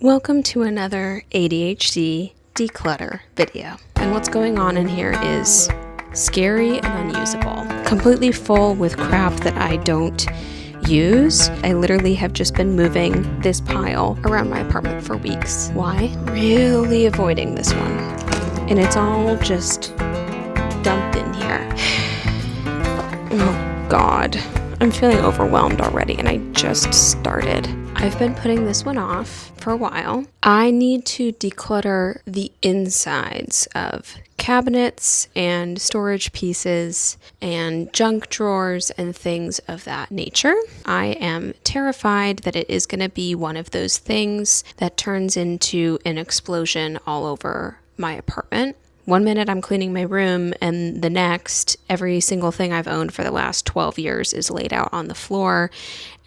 Welcome to another ADHD declutter video. And what's going on in here is scary and unusable. Completely full with crap that I don't use. I literally have just been moving this pile around my apartment for weeks. Why? Really avoiding this one. And it's all just dumped in here. Oh God. I'm feeling overwhelmed already, and I just started. I've been putting this one off for a while. I need to declutter the insides of cabinets and storage pieces and junk drawers and things of that nature. I am terrified that it is going to be one of those things that turns into an explosion all over my apartment. One minute I'm cleaning my room, and the next, every single thing I've owned for the last 12 years is laid out on the floor,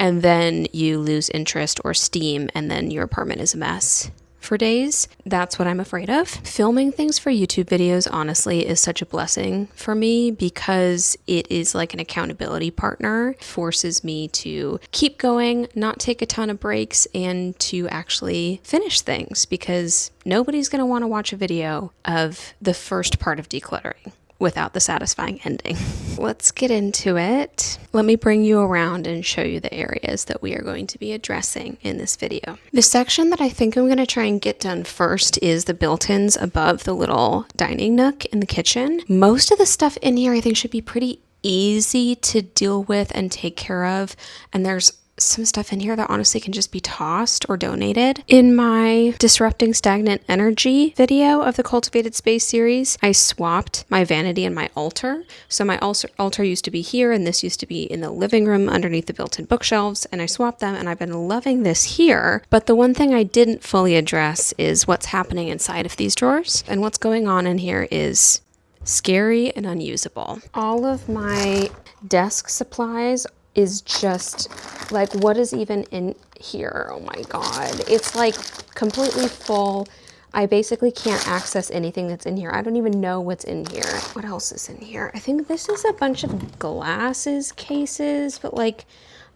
and then you lose interest or steam, and then your apartment is a mess for days. That's what I'm afraid of. Filming things for YouTube videos, honestly, is such a blessing for me because it is like an accountability partner. It forces me to keep going, not take a ton of breaks, and to actually finish things because nobody's going to want to watch a video of the first part of decluttering without the satisfying ending. Let's get into it. Let me bring you around and show you the areas that we are going to be addressing in this video. The section that I think I'm going to try and get done first is the built-ins above the little dining nook in the kitchen. Most of the stuff in here I think should be pretty easy to deal with and take care of, and there's some stuff in here that honestly can just be tossed or donated. In my Disrupting Stagnant Energy video of the Cultivated Space series, I swapped my vanity and my altar. So my altar used to be here, and this used to be in the living room underneath the built-in bookshelves, and I swapped them, and I've been loving this here. But the one thing I didn't fully address is what's happening inside of these drawers, and what's going on in here is scary and unusable. All of my desk supplies is just like, what is even in here? Oh my God. It's like completely full. I basically can't access anything that's in here. I don't even know what's in here. What else is in here? I think this is a bunch of glasses cases, but like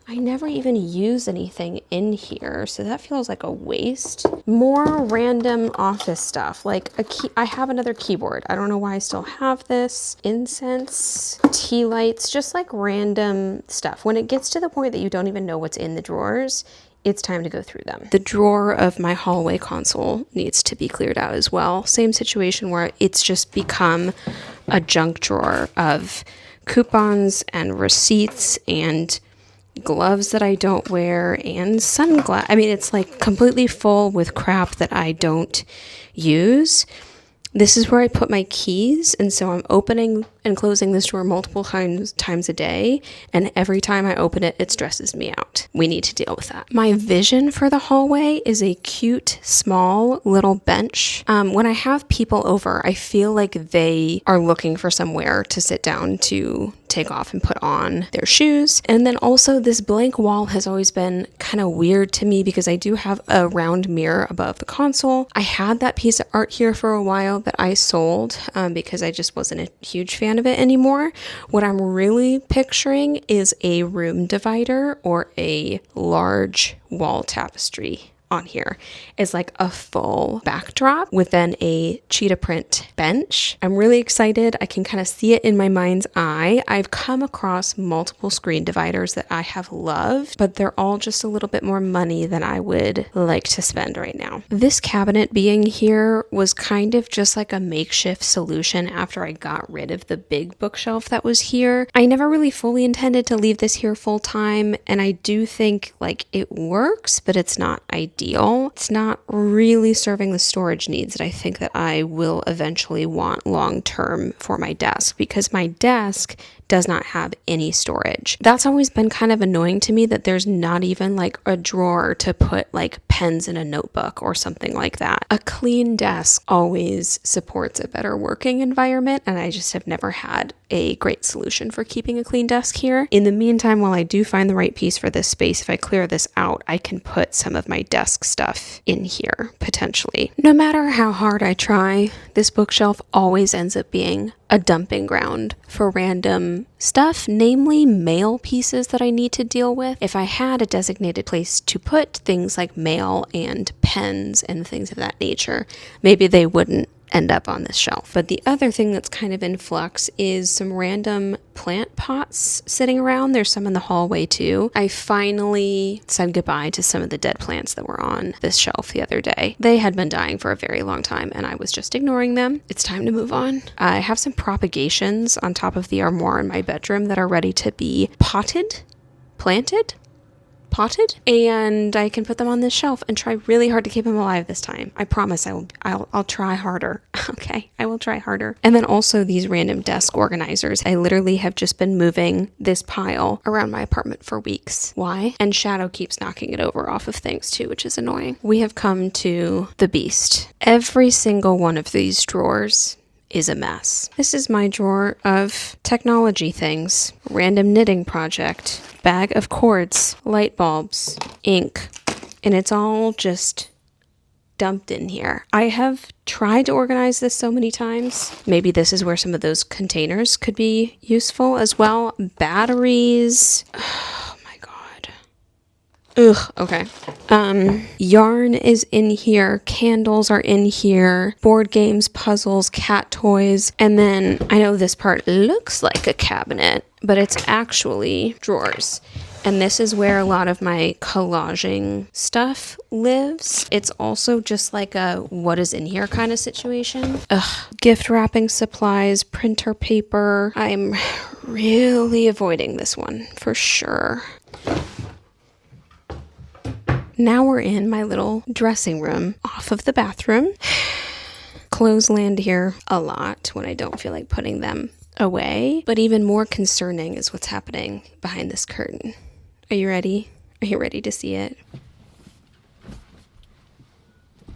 I never even use anything in here, so that feels like a waste. More random office stuff, like I have another keyboard. I don't know why I still have this. Incense, tea lights, just like random stuff. When it gets to the point that you don't even know what's in the drawers, it's time to go through them. The drawer of my hallway console needs to be cleared out as well. Same situation where it's just become a junk drawer of coupons and receipts and gloves that I don't wear and sunglasses. I mean, it's like completely full with crap that I don't use. This is where I put my keys, and so I'm opening and closing this drawer multiple times a day, and every time I open it, it stresses me out. We need to deal with that. My vision for the hallway is a cute, small little bench. When I have people over, I feel like they are looking for somewhere to sit down to take off and put on their shoes. And then also this blank wall has always been kind of weird to me because I do have a round mirror above the console. I had that piece of art here for a while that I sold because I just wasn't a huge fan of it anymore. What I'm really picturing is a room divider or a large wall tapestry on here. Is like a full backdrop with then a cheetah print bench. I'm really excited. I can kind of see it in my mind's eye. I've come across multiple screen dividers that I have loved, but they're all just a little bit more money than I would like to spend right now. This cabinet being here was kind of just like a makeshift solution after I got rid of the big bookshelf that was here. I never really fully intended to leave this here full time, and I do think like it works, but it's not ideal. It's not really serving the storage needs that I think that I will eventually want long term for my desk, because my desk does not have any storage. That's always been kind of annoying to me, that there's not even like a drawer to put like pens in a notebook or something like that. A clean desk always supports a better working environment, and I just have never had a great solution for keeping a clean desk here. In the meantime, while I do find the right piece for this space, if I clear this out, I can put some of my desk stuff in here potentially. No matter how hard I try, this bookshelf always ends up being a dumping ground for random stuff, namely mail pieces that I need to deal with. If I had a designated place to put things like mail and pens and things of that nature, maybe they wouldn't end up on this shelf. But the other thing that's kind of in flux is some random plant pots sitting around. There's some in the hallway too. I finally said goodbye to some of the dead plants that were on this shelf the other day. They had been dying for a very long time and I was just ignoring them. It's time to move on. I have some propagations on top of the armoire in my bedroom that are ready to be potted, and I can put them on this shelf and try really hard to keep them alive this time. I promise I'll try harder. Okay, I will try harder. And then also these random desk organizers. I literally have just been moving this pile around my apartment for weeks. Why? And Shadow keeps knocking it over off of things too, which is annoying. We have come to the beast. Every single one of these drawers is a mess. This is my drawer of technology things, random knitting project, bag of cords, light bulbs, ink, and it's all just dumped in here. I have tried to organize this so many times. Maybe this is where some of those containers could be useful as well. Batteries. Oh my God. Ugh, okay. Yarn is in here, candles are in here, board games, puzzles, cat toys, and then I know this part looks like a cabinet, but it's actually drawers. And this is where a lot of my collaging stuff lives. It's also just like a what is in here kind of situation. Ugh. Gift wrapping supplies, printer paper. I'm really avoiding this one for sure. Now we're in my little dressing room off of the bathroom. Clothes land here a lot when I don't feel like putting them away. But even more concerning is what's happening behind this curtain. Are you ready? Are you ready to see it?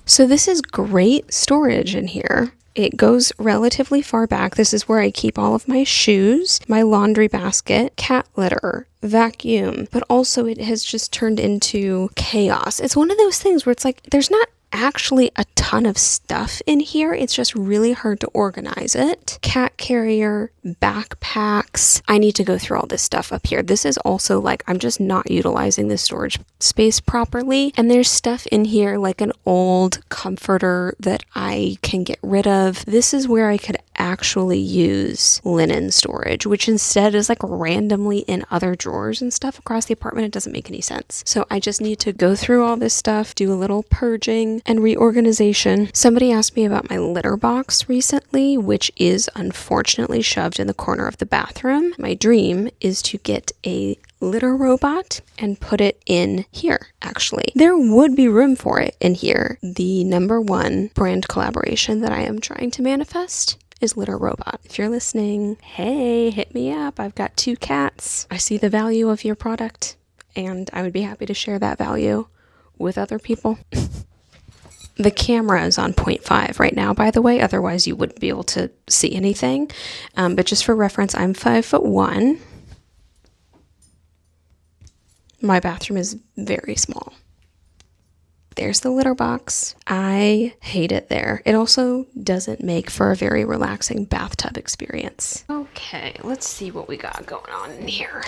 So this is great storage in here. It goes relatively far back. This is where I keep all of my shoes, my laundry basket, cat litter, vacuum, but also it has just turned into chaos. It's one of those things where it's like, there's not actually a ton of stuff in here. It's just really hard to organize it. Cat carrier, backpacks. I need to go through all this stuff up here. This is also like, I'm just not utilizing this storage space properly. And there's stuff in here like an old comforter that I can get rid of. This is where I could actually use linen storage, which instead is like randomly in other drawers and stuff across the apartment. It doesn't make any sense. So I just need to go through all this stuff, do a little purging and reorganization. Somebody asked me about my litter box recently, which is unfortunately shoved in the corner of the bathroom. My dream is to get a litter robot and put it in here. Actually, there would be room for it in here. The #1 brand collaboration that I am trying to manifest is Litter Robot. If you're listening, hey, hit me up. I've got 2 cats. I see the value of your product and I would be happy to share that value with other people. The camera is on 0.5 right now, by the way, otherwise you wouldn't be able to see anything. But just for reference, I'm 5'1". My bathroom is very small. There's the litter box. I hate it there. It also doesn't make for a very relaxing bathtub experience. Okay, let's see what we got going on in here.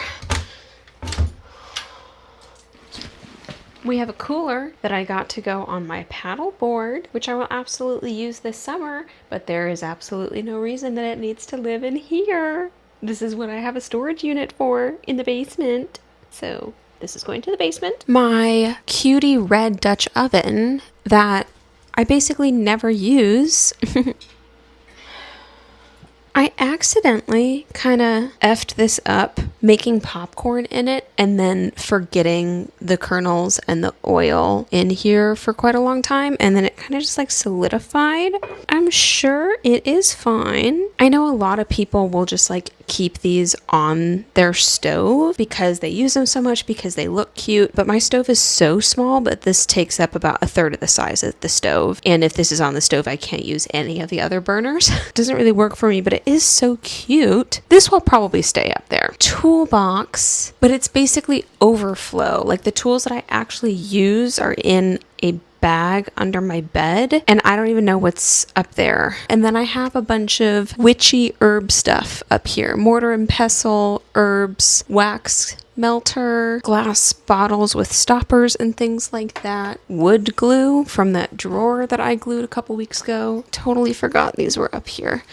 We have a cooler that I got to go on my paddle board, which I will absolutely use this summer, but there is absolutely no reason that it needs to live in here. This is what I have a storage unit for in the basement. So this is going to the basement. My cutie red Dutch oven that I basically never use. I accidentally kind of effed this up making popcorn in it and then forgetting the kernels and the oil in here for quite a long time, and then it kind of just like solidified. I'm sure it is fine. I know a lot of people will just like keep these on their stove because they use them so much because they look cute, but my stove is so small, but this takes up about 1/3 of the size of the stove, and if this is on the stove I can't use any of the other burners. It doesn't really work for me, but it is so cute. This will probably stay up there. Toolbox, but it's basically overflow. Like the tools that I actually use are in a bag under my bed, and I don't even know what's up there. And then I have a bunch of witchy herb stuff up here. Mortar and pestle, herbs, wax melter, glass bottles with stoppers and things like that. Wood glue from that drawer that I glued a couple weeks ago. Totally forgot these were up here.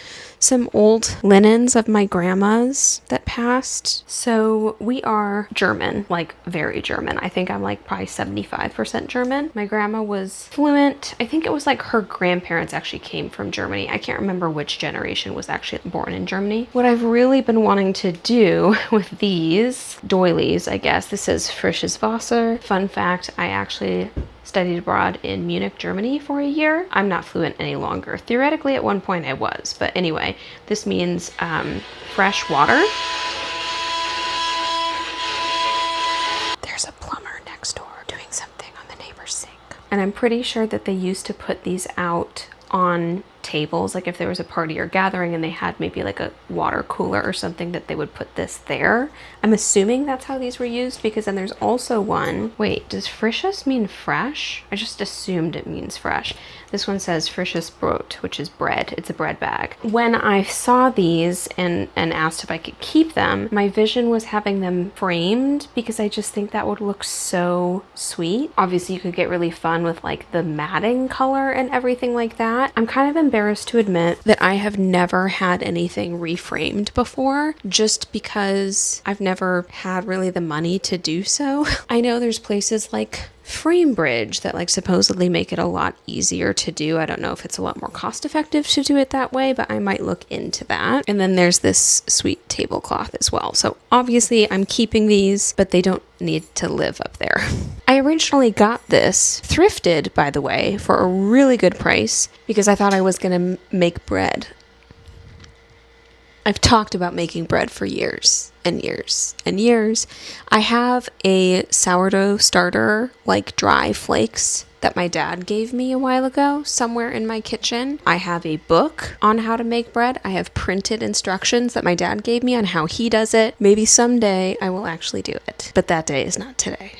Some old linens of my grandma's that passed. So we are German, like very German. I think I'm like probably 75% German. My grandma was fluent. I think it was like her grandparents actually came from Germany. I can't remember which generation was actually born in Germany. What I've really been wanting to do with these doilies, I guess, this says frisches Wasser. Fun fact, I actually studied abroad in Munich, Germany for a year. I'm not fluent any longer. Theoretically, at one point I was, but anyway, this means fresh water. There's a plumber next door doing something on the neighbor's sink. And I'm pretty sure that they used to put these out on tables, like if there was a party or gathering and they had maybe like a water cooler or something, that they would put this there. I'm assuming that's how these were used, because then there's also one. Wait, does frisches mean fresh? I just assumed it means fresh. This one says frisches Brot, which is bread. It's a bread bag. When I saw these and asked if I could keep them, my vision was having them framed, because I just think that would look so sweet. Obviously you could get really fun with like the matting color and everything like that. I'm kind of embarrassed to admit that I have never had anything reframed before, just because I've never had really the money to do so. I know there's places like Framebridge that like supposedly make it a lot easier to do. I don't know if it's a lot more cost effective to do it that way, but I might look into that. And then there's this sweet tablecloth as well. So obviously I'm keeping these, but they don't need to live up there. I originally got this thrifted, by the way, for a really good price, because I thought I was going to make bread. I've talked about making bread for years and years and years. I have a sourdough starter, like dry flakes, that my dad gave me a while ago somewhere in my kitchen. I have a book on how to make bread. I have printed instructions that my dad gave me on how he does it. Maybe someday I will actually do it, but that day is not today.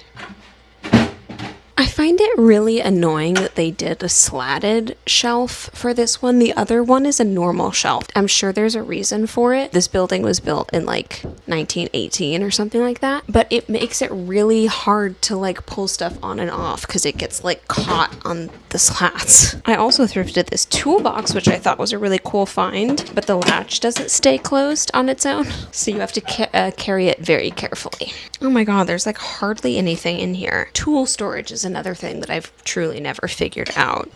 I find it really annoying that they did a slatted shelf for this one. The other one is a normal shelf. I'm sure there's a reason for it. This building was built in like 1918 or something like that, but it makes it really hard to like pull stuff on and off because it gets like caught on the slats. I also thrifted this toolbox, which I thought was a really cool find, but the latch doesn't stay closed on its own, so you have to carry it very carefully. Oh my god, there's like hardly anything in here. Tool storage is another thing that I've truly never figured out.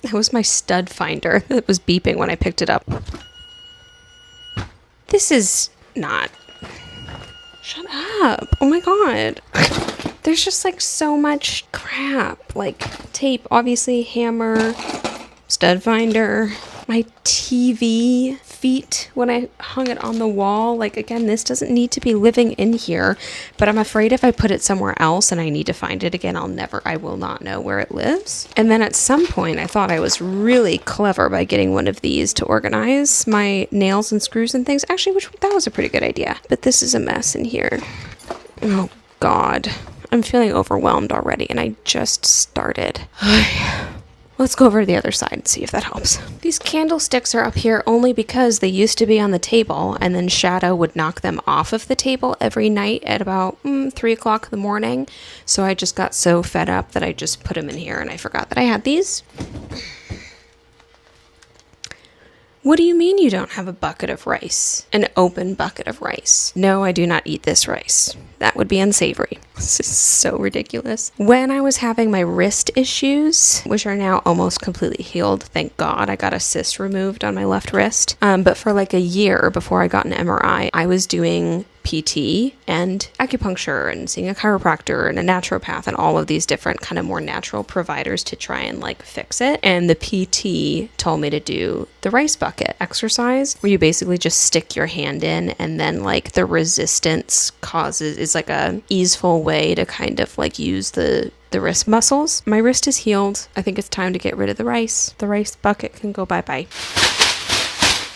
That was my stud finder that was beeping when I picked it up. This is not... Shut up. Oh my god. There's just like so much crap. Like tape, obviously, hammer, stud finder, my TV feet when I hung it on the wall. Like, again, this doesn't need to be living in here, but I'm afraid if I put it somewhere else and I need to find it again, I will not know where it lives. And then at some point I thought I was really clever by getting one of these to organize my nails and screws and things, actually, that was a pretty good idea, but this is a mess in here. Oh god, I'm feeling overwhelmed already, and I just started. Let's go over to the other side and see if that helps. These candlesticks are up here only because they used to be on the table, and then Shadow would knock them off of the table every night at about 3 o'clock in the morning. So I just got so fed up that I just put them in here, and I forgot that I had these. What do you mean you don't have a bucket of rice? An open bucket of rice? No, I do not eat this rice. That would be unsavory. This is so ridiculous. When I was having my wrist issues, which are now almost completely healed, thank God, I got a cyst removed on my left wrist. But for like a year before I got an MRI, I was doing PT and acupuncture and seeing a chiropractor and a naturopath and all of these different kind of more natural providers to try and like fix it. And the PT told me to do the rice bucket exercise, where you basically just stick your hand in, and then like the resistance is like a easeful way to kind of like use the wrist muscles. My wrist is healed. I think it's time to get rid of the rice. The rice bucket can go bye-bye.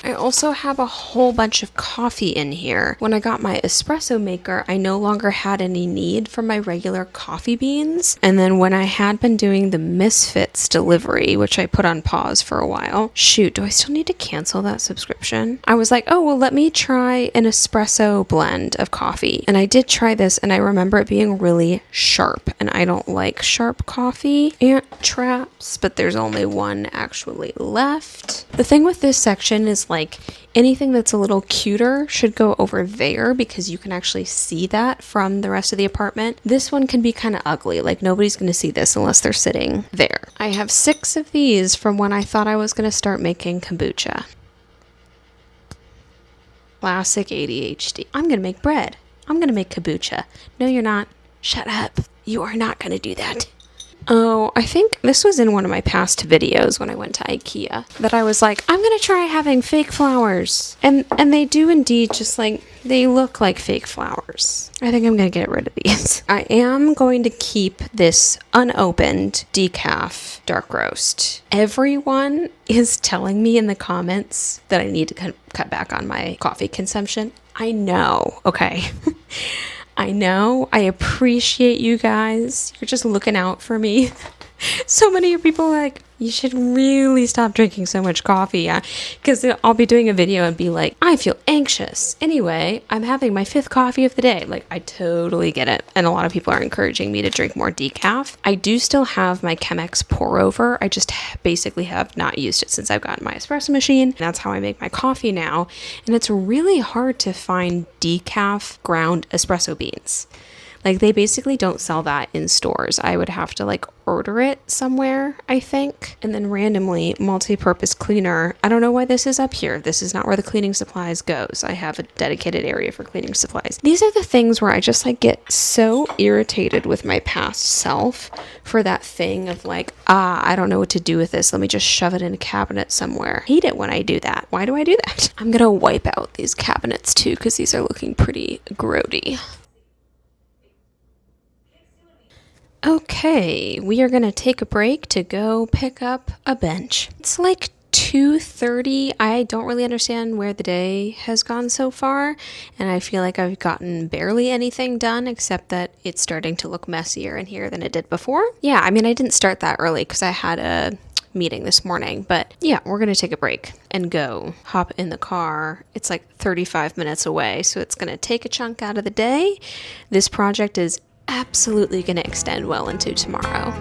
I also have a whole bunch of coffee in here. When I got my espresso maker, I no longer had any need for my regular coffee beans. And then when I had been doing the Misfits delivery, which I put on pause for a while, shoot, do I still need to cancel that subscription? I was like, oh, well, let me try an espresso blend of coffee. And I did try this, and I remember it being really sharp, and I don't like sharp coffee. Ant traps, but there's only one actually left. The thing with this section is like anything that's a little cuter should go over there because you can actually see that from the rest of the apartment. This one can be kind of ugly, like nobody's going to see this unless they're sitting there. I have 6 of these from when I thought I was going to start making kombucha. Classic ADHD. I'm going to make bread. I'm going to make kombucha. No, you're not. Shut up. You are not going to do that. Oh, I think this was in one of my past videos when I went to IKEA that I was like, I'm going to try having fake flowers. And they do indeed just like, they look like fake flowers. I think I'm going to get rid of these. I am going to keep this unopened decaf dark roast. Everyone is telling me in the comments that I need to cut back on my coffee consumption. I know, okay. I know. I appreciate you guys. You're just looking out for me. So many people are like, you should really stop drinking so much coffee. Yeah, because I'll be doing a video and be like, I feel anxious. Anyway, I'm having my 5th coffee of the day. Like, I totally get it. And a lot of people are encouraging me to drink more decaf. I do still have my Chemex pour over. I just basically have not used it since I've gotten my espresso machine. That's how I make my coffee now. And it's really hard to find decaf ground espresso beans. Like, they basically don't sell that in stores. I would have to, like, order it somewhere, I think. And then randomly, multi-purpose cleaner. I don't know why this is up here. This is not where the cleaning supplies goes. I have a dedicated area for cleaning supplies. These are the things where I just, like, get so irritated with my past self for that thing of, like, I don't know what to do with this. Let me just shove it in a cabinet somewhere. I hate it when I do that. Why do I do that? I'm gonna wipe out these cabinets, too, because these are looking pretty grody. Okay, we are going to take a break to go pick up a bench. It's like 2:30. I don't really understand where the day has gone so far, and I feel like I've gotten barely anything done except that it's starting to look messier in here than it did before. Yeah, I mean, I didn't start that early because I had a meeting this morning, but yeah, we're going to take a break and go hop in the car. It's like 35 minutes away, so it's going to take a chunk out of the day. This project is absolutely going to extend well into tomorrow.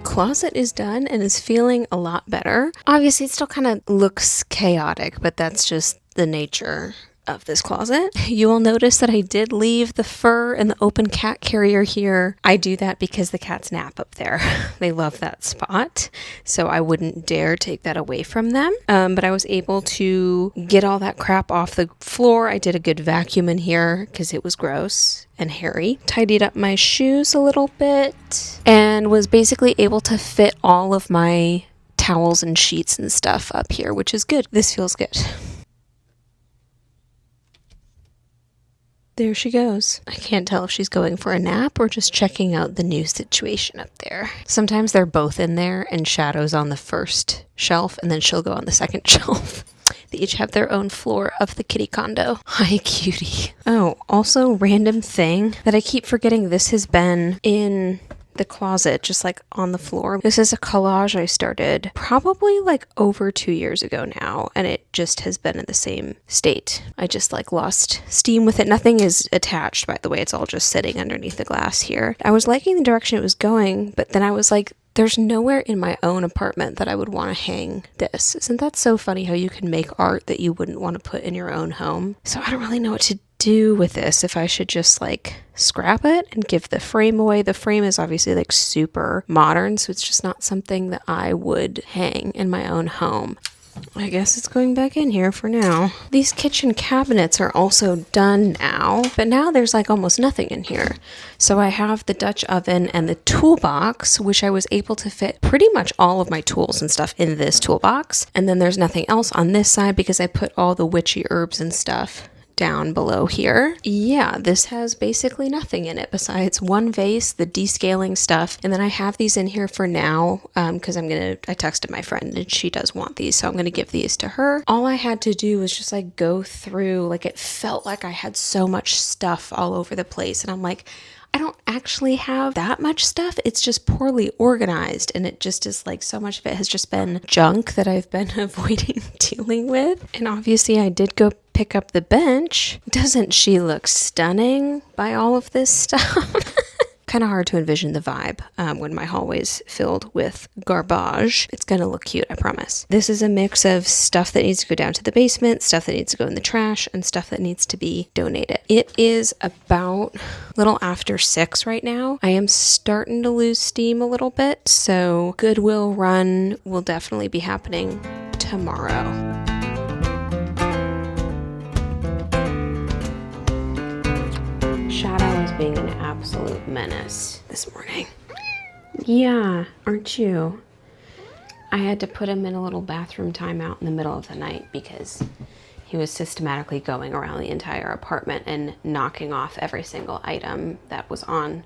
Closet is done and is feeling a lot better. Obviously, it still kind of looks chaotic, but that's just the nature of this closet. You will notice that I did leave the fur and the open cat carrier here. I do that because the cats nap up there. They love that spot, so I wouldn't dare take that away from them. But I was able to get all that crap off the floor. I did a good vacuum in here because it was gross and hairy. Tidied up my shoes a little bit and was basically able to fit all of my towels and sheets and stuff up here, which is good. This feels good. There she goes. I can't tell if she's going for a nap or just checking out the new situation up there. Sometimes they're both in there and Shadow's on the first shelf and then she'll go on the second shelf. They each have their own floor of the kitty condo. Hi, cutie. Oh, also random thing that I keep forgetting this has been in the closet, just like on the floor. This is a collage I started probably like over 2 years ago now, and it just has been in the same state. I just like lost steam with it. Nothing is attached, by the way. It's all just sitting underneath the glass here. I was liking the direction it was going, but then I was like, there's nowhere in my own apartment that I would want to hang this. Isn't that so funny how you can make art that you wouldn't want to put in your own home? So I don't really know what to do with this, if I should just like scrap it and give the frame away. The frame is obviously like super modern, so it's just not something that I would hang in my own home. I guess it's going back in here for now. These kitchen cabinets are also done now, but now there's like almost nothing in here. So I have the Dutch oven and the toolbox, which I was able to fit pretty much all of my tools and stuff in this toolbox. And then there's nothing else on this side because I put all the witchy herbs and stuff down below here. Yeah, this has basically nothing in it besides one vase, the descaling stuff, and then I have these in here for now because I texted my friend and she does want these, so I'm gonna give these to her. All I had to do was just like go through, like it felt like I had so much stuff all over the place, and I'm like, I don't actually have that much stuff. It's just poorly organized, and it just is like so much of it has just been junk that I've been avoiding dealing with. And obviously I did go pick up the bench. Doesn't she look stunning by all of this stuff? Kind of hard to envision the vibe when my hallway's filled with garbage. It's gonna look cute, I promise. This is a mix of stuff that needs to go down to the basement, stuff that needs to go in the trash, and stuff that needs to be donated. It is about a little after 6 right now. I am starting to lose steam a little bit, so Goodwill run will definitely be happening tomorrow. Shadow is being an absolute menace this morning. Yeah, aren't you? I had to put him in a little bathroom timeout in the middle of the night because he was systematically going around the entire apartment and knocking off every single item that was on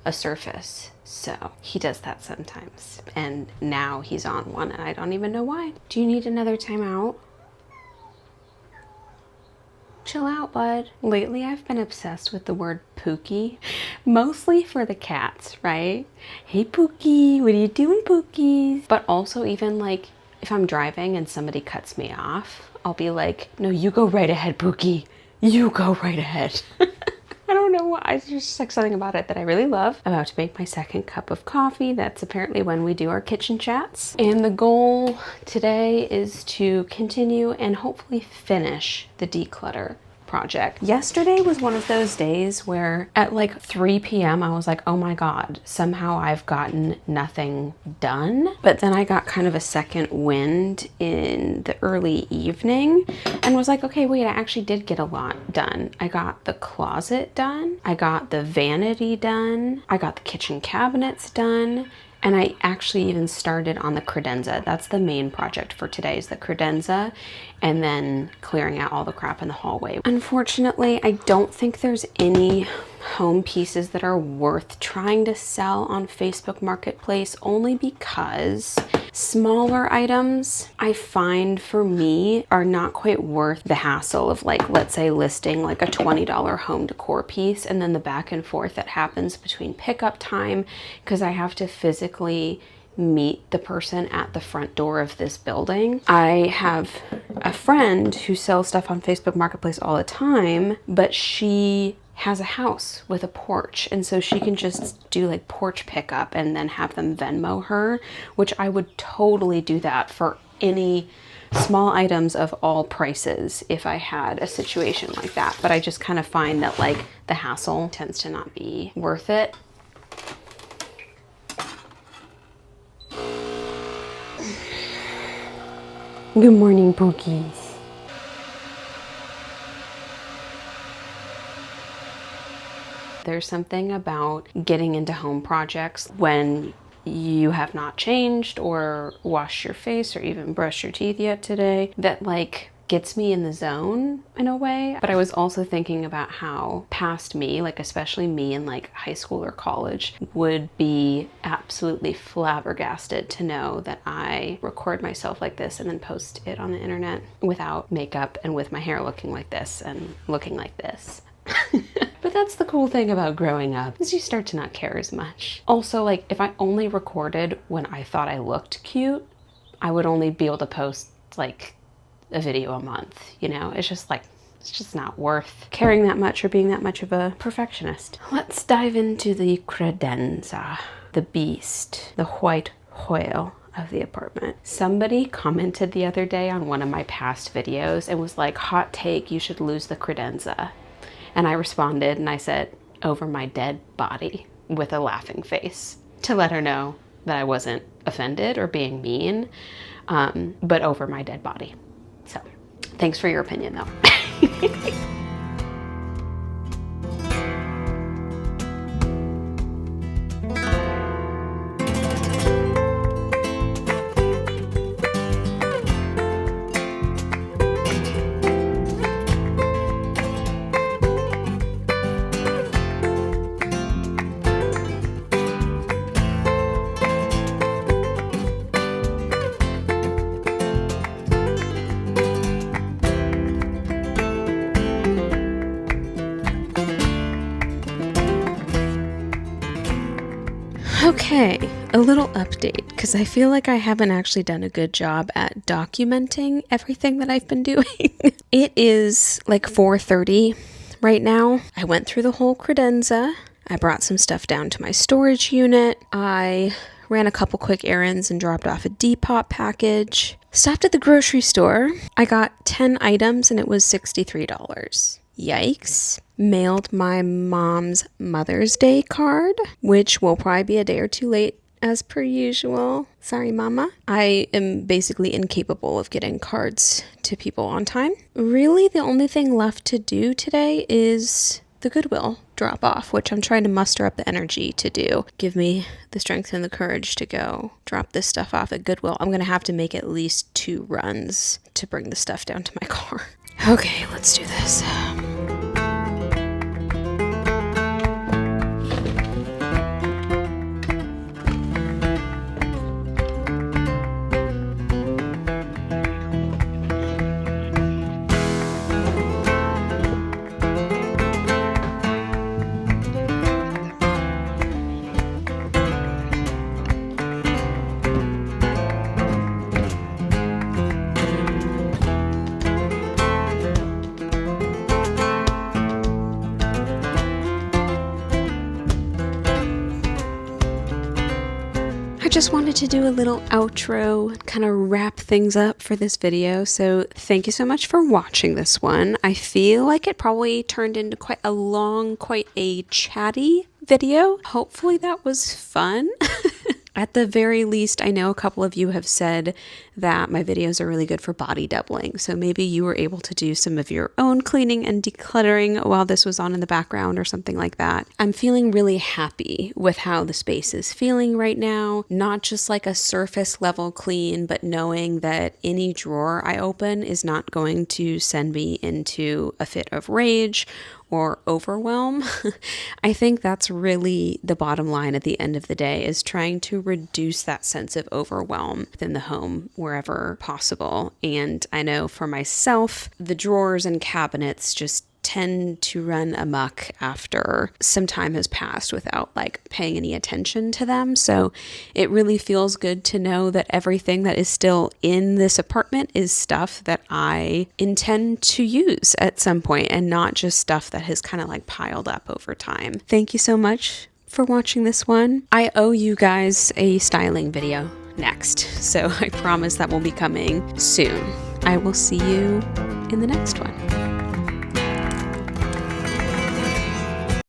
a surface. So he does that sometimes. And now he's on one and I don't even know why. Do you need another timeout? Chill out, bud. Lately, I've been obsessed with the word Pookie, mostly for the cats, right? Hey, Pookie, what are you doing, Pookies? But also even like if I'm driving and somebody cuts me off, I'll be like, no, you go right ahead, Pookie. You go right ahead. I don't know why. It's just like something about it that I really love. I'm about to make my second cup of coffee. That's apparently when we do our kitchen chats. And the goal today is to continue and hopefully finish the declutter project. Yesterday was one of those days where at like 3 p.m. I was like, oh my God, somehow I've gotten nothing done. But then I got kind of a second wind in the early evening and was like, okay, wait, I actually did get a lot done. I got the closet done. I got the vanity done. I got the kitchen cabinets done. And I actually even started on the credenza. That's the main project for today, is the credenza, and then clearing out all the crap in the hallway. Unfortunately, I don't think there's any home pieces that are worth trying to sell on Facebook Marketplace, only because smaller items I find for me are not quite worth the hassle of, like, let's say listing like a $20 home decor piece and then the back and forth that happens between pickup time because I have to physically meet the person at the front door of this building. I have a friend who sells stuff on Facebook Marketplace all the time, but she has a house with a porch, and so she can just do like porch pickup and then have them Venmo her, which I would totally do that for any small items of all prices if I had a situation like that. But I just kind of find that like the hassle tends to not be worth it. Good morning, Pookies. There's something about getting into home projects when you have not changed or washed your face or even brushed your teeth yet today that like gets me in the zone in a way. But I was also thinking about how past me, like especially me in like high school or college, would be absolutely flabbergasted to know that I record myself like this and then post it on the internet without makeup and with my hair looking like this and looking like this. But that's the cool thing about growing up, is you start to not care as much. Also, like if I only recorded when I thought I looked cute, I would only be able to post like a video a month, you know? It's just like, it's just not worth caring that much or being that much of a perfectionist. Let's dive into the credenza, the beast, the white whale of the apartment. Somebody commented the other day on one of my past videos and was like, hot take, you should lose the credenza. And I responded and I said, over my dead body, with a laughing face, to let her know that I wasn't offended or being mean, but over my dead body. So thanks for your opinion though. Okay, a little update, because I feel like I haven't actually done a good job at documenting everything that I've been doing. It is like 4:30 right now. I went through the whole credenza. I brought some stuff down to my storage unit. I ran a couple quick errands and dropped off a Depop package. Stopped at the grocery store. I got 10 items and it was $63. Yikes. Mailed my mom's Mother's Day card, which will probably be a day or two late as per usual. Sorry, Mama. I am basically incapable of getting cards to people on time. Really, the only thing left to do today is the Goodwill drop off, which I'm trying to muster up the energy to do. Give me the strength and the courage to go drop this stuff off at Goodwill. I'm going to have to make at least 2 runs to bring the stuff down to my car. Okay, let's do this. I just wanted to do a little outro, kind of wrap things up for this video. So thank you so much for watching this one. I feel like it probably turned into quite a long, quite a chatty video. Hopefully that was fun. At the very least, I know a couple of you have said that my videos are really good for body doubling. So maybe you were able to do some of your own cleaning and decluttering while this was on in the background or something like that. I'm feeling really happy with how the space is feeling right now. Not just like a surface level clean, but knowing that any drawer I open is not going to send me into a fit of rage or overwhelm. I think that's really the bottom line at the end of the day, is trying to reduce that sense of overwhelm within the home wherever possible. And I know for myself, the drawers and cabinets just tend to run amok after some time has passed without like paying any attention to them. So it really feels good to know that everything that is still in this apartment is stuff that I intend to use at some point, and not just stuff that has kind of like piled up over time. Thank you so much for watching this one. I owe you guys a styling video next, so I promise that will be coming soon. I will see you in the next one.